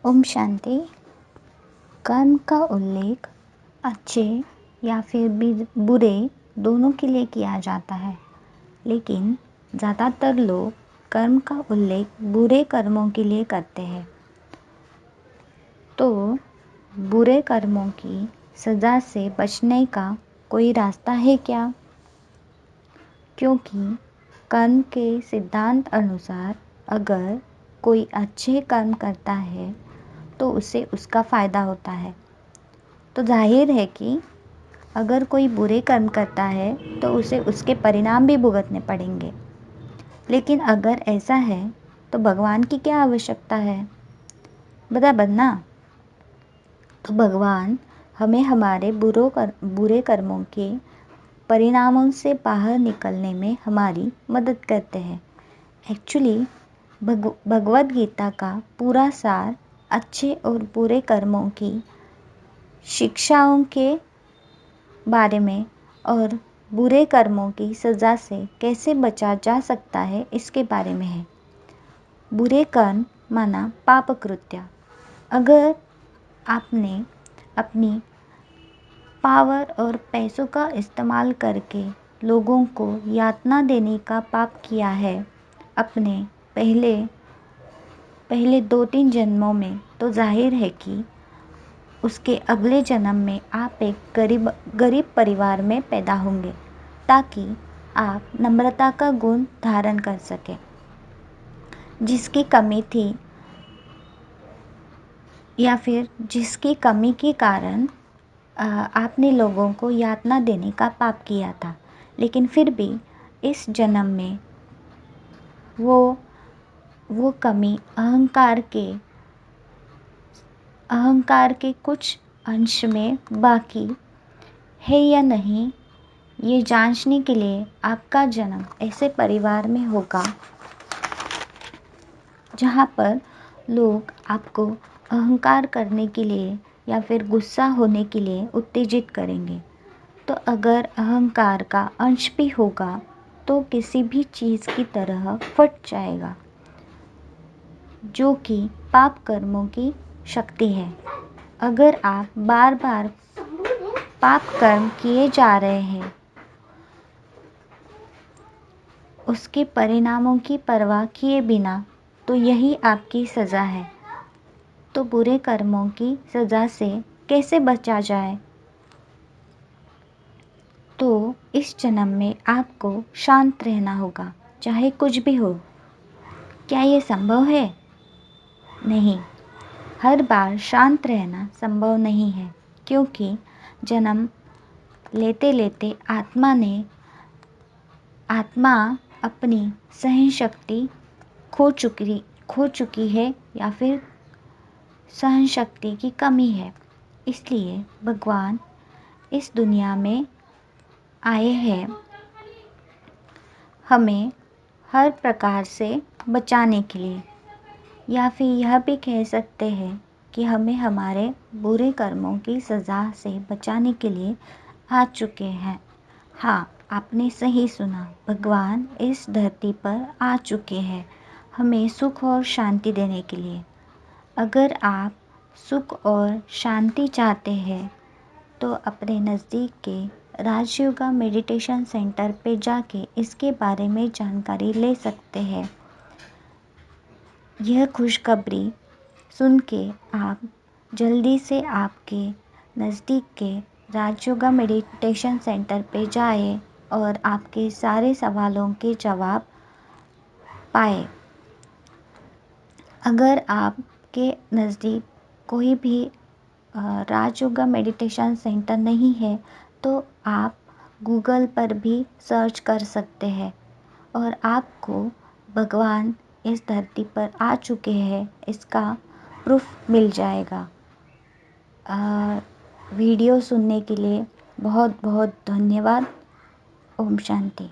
ओम शांति। कर्म का उल्लेख अच्छे या फिर भी बुरे दोनों के लिए किया जाता है, लेकिन ज़्यादातर लोग कर्म का उल्लेख बुरे कर्मों के लिए करते हैं। तो बुरे कर्मों की सज़ा से बचने का कोई रास्ता है क्या? क्योंकि कर्म के सिद्धांत अनुसार अगर कोई अच्छे कर्म करता है तो उसे उसका फ़ायदा होता है। तो जाहिर है कि अगर कोई बुरे कर्म करता है तो उसे उसके परिणाम भी भुगतने पड़ेंगे। लेकिन अगर ऐसा है तो भगवान की क्या आवश्यकता है? बराबर ना? तो भगवान हमें हमारे बुरे कर्मों के परिणामों से बाहर निकलने में हमारी मदद करते हैं। एक्चुअली भगवद गीता का पूरा सार अच्छे और बुरे कर्मों की शिक्षाओं के बारे में और बुरे कर्मों की सज़ा से कैसे बचा जा सकता है इसके बारे में है। बुरे कर्म माना पाप कृत्य। अगर आपने अपनी पावर और पैसों का इस्तेमाल करके लोगों को यातना देने का पाप किया है अपने पहले 2-3 जन्मों में, तो जाहिर है कि उसके अगले जन्म में आप एक गरीब परिवार में पैदा होंगे ताकि आप नम्रता का गुण धारण कर सकें। जिसकी कमी थी या फिर जिसकी कमी के कारण आपने लोगों को यातना देने का पाप किया था, लेकिन फिर भी इस जन्म में वो कमी अहंकार के कुछ अंश में बाकी है या नहीं, ये जांचने के लिए आपका जन्म ऐसे परिवार में होगा जहाँ पर लोग आपको अहंकार करने के लिए या फिर गुस्सा होने के लिए उत्तेजित करेंगे। तो अगर अहंकार का अंश भी होगा तो किसी भी चीज़ की तरह फट जाएगा, जो कि पाप कर्मों की शक्ति है। अगर आप बार बार पाप कर्म किए जा रहे हैं, उसके परिणामों की परवाह किए बिना, तो यही आपकी सज़ा है। तो बुरे कर्मों की सज़ा से कैसे बचा जाए? तो इस जन्म में आपको शांत रहना होगा, चाहे कुछ भी हो। क्या ये संभव है? नहीं, हर बार शांत रहना संभव नहीं है, क्योंकि जन्म लेते लेते आत्मा अपनी सहन शक्ति खो चुकी है या फिर सहन शक्ति की कमी है। इसलिए भगवान इस दुनिया में आए हैं हमें हर प्रकार से बचाने के लिए, या फिर यह भी कह सकते हैं कि हमें हमारे बुरे कर्मों की सज़ा से बचाने के लिए आ चुके हैं। हाँ, आपने सही सुना, भगवान इस धरती पर आ चुके हैं हमें सुख और शांति देने के लिए। अगर आप सुख और शांति चाहते हैं तो अपने नज़दीक के राजयोगा मेडिटेशन सेंटर पे जाके इसके बारे में जानकारी ले सकते हैं। यह खुशखबरी सुन के आप जल्दी से आपके नज़दीक के राजयोगा मेडिटेशन सेंटर पे जाए और आपके सारे सवालों के जवाब पाए। अगर आपके नज़दीक कोई भी राजयोगा मेडिटेशन सेंटर नहीं है तो आप गूगल पर भी सर्च कर सकते हैं और आपको भगवान इस धरती पर आ चुके हैं इसका प्रूफ मिल जाएगा। वीडियो सुनने के लिए बहुत बहुत धन्यवाद। ओम शांति।